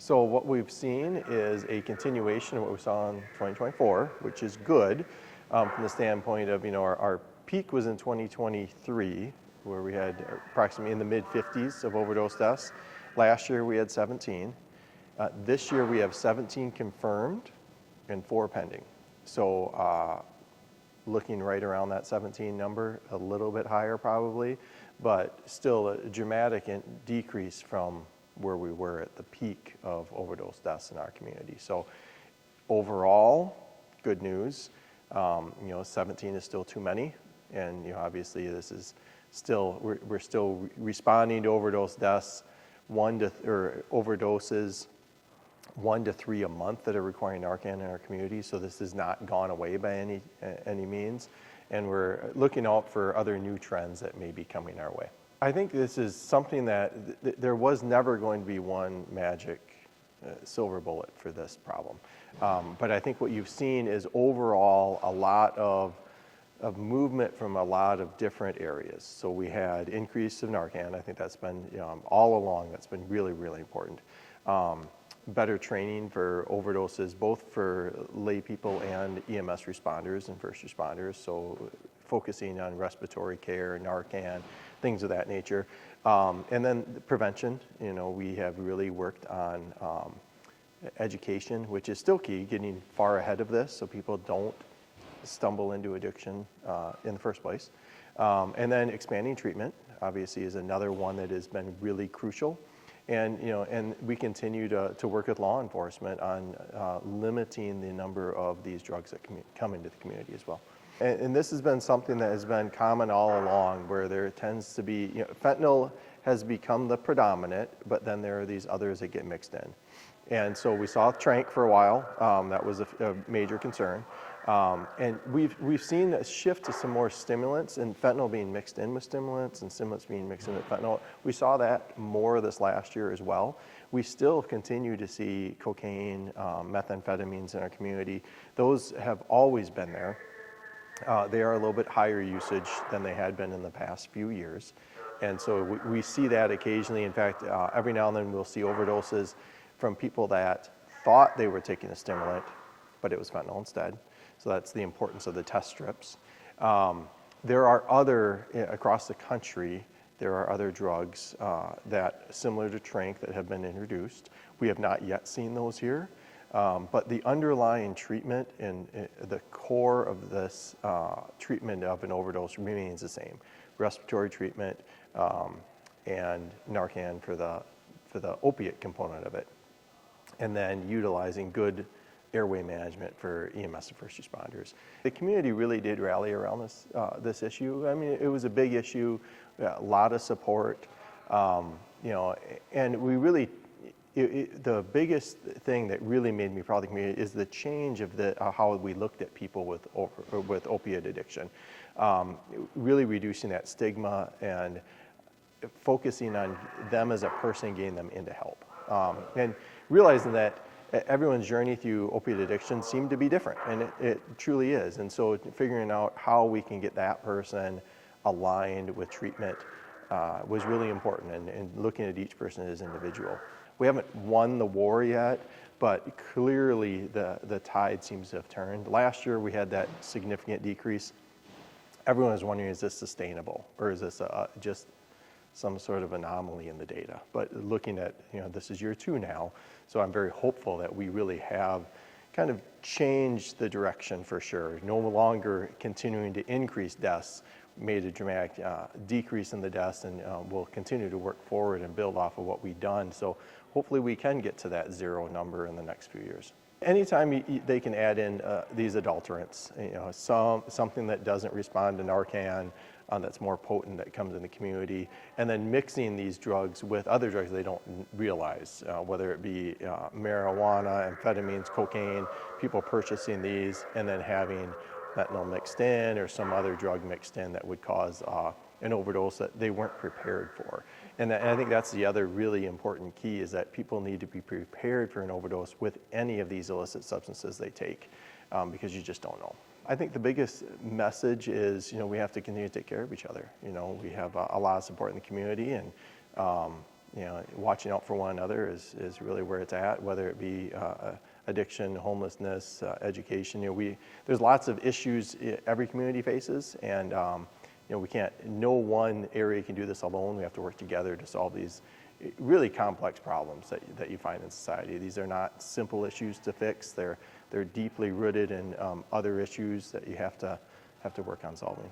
So what we've seen is a continuation of what we saw in 2024, which is good from the standpoint of, our peak was in 2023, where we had approximately in the mid-50s of overdose deaths. Last year we had 17. This year we have 17 confirmed and 4 pending. So looking right around that 17 number, a little bit higher probably, but still a dramatic decrease from where we were at the peak of overdose deaths in our community. So overall, good news. 17 is still too many, and obviously this is still we're still responding to overdose deaths, overdoses 1 to 3 a month that are requiring Narcan in our community. So this has not gone away by any means, and we're looking out for other new trends that may be coming our way. I think this is something that there was never going to be one magic silver bullet for this problem. But I think what you've seen is overall a lot of movement from a lot of different areas. So we had increase of Narcan. I think that's been all along, that's been really, really important. Better training for overdoses, both for lay people and EMS responders and first responders. So focusing on respiratory care, Narcan, things of that nature. And then the prevention, we have really worked on education, which is still key, getting far ahead of this so people don't stumble into addiction in the first place. And then expanding treatment, obviously, is another one that has been really crucial. And and we continue to work with law enforcement on limiting the number of these drugs that come into the community as well. And this has been something that has been common all along, where there tends to be, fentanyl has become the predominant, but then there are these others that get mixed in. And so we saw tranq for a while. That was a major concern. And we've seen a shift to some more stimulants, and fentanyl being mixed in with stimulants and stimulants being mixed in with fentanyl. We saw that more this last year as well. We still continue to see cocaine, methamphetamines in our community. Those have always been there. They are a little bit higher usage than they had been in the past few years. And so we see that occasionally. In fact, every now and then we'll see overdoses from people that thought they were taking a stimulant, but it was fentanyl instead. So that's the importance of the test strips. There are across the country, there are other drugs that, similar to tranq, that have been introduced. We have not yet seen those here. But the underlying treatment and the core of this treatment of an overdose remains the same. Respiratory treatment and Narcan for the opiate component of it. And then utilizing good airway management for EMS and first responders. The community really did rally around this issue. I mean, it was a big issue, a lot of support, and we really, the biggest thing that really made me proud of the community is the change of how we looked at people with opiate addiction. Really reducing that stigma and focusing on them as a person, getting them into help. And realizing that everyone's journey through opiate addiction seemed to be different, and it truly is. And so figuring out how we can get that person aligned with treatment was really important, and looking at each person as individual. We haven't won the war yet, but clearly the tide seems to have turned. Last year we had that significant decrease. Everyone was wondering, is this sustainable, or is this just some sort of anomaly in the data? But looking at, this is year 2 now, so I'm very hopeful that we really have kind of changed the direction for sure. No longer continuing to increase deaths, made a dramatic decrease in the deaths, and we'll continue to work forward and build off of what we've done. So hopefully we can get to that 0 number in the next few years. Anytime they can add in these adulterants, something that doesn't respond to Narcan, that's more potent, that comes in the community, and then mixing these drugs with other drugs they don't realize, whether it be marijuana, amphetamines, cocaine, people purchasing these and then having fentanyl mixed in or some other drug mixed in that would cause an overdose that they weren't prepared for. And I think that's the other really important key, is that people need to be prepared for an overdose with any of these illicit substances they take, because you just don't know. I think the biggest message is, we have to continue to take care of each other. We have a lot of support in the community, and watching out for one another is really where it's at, whether it be addiction, homelessness, education. There's lots of issues every community faces, and we can't, no one area can do this alone. We have to work together to solve these really complex problems that you find in society. These are not simple issues to fix. They're deeply rooted in other issues that you have to work on solving.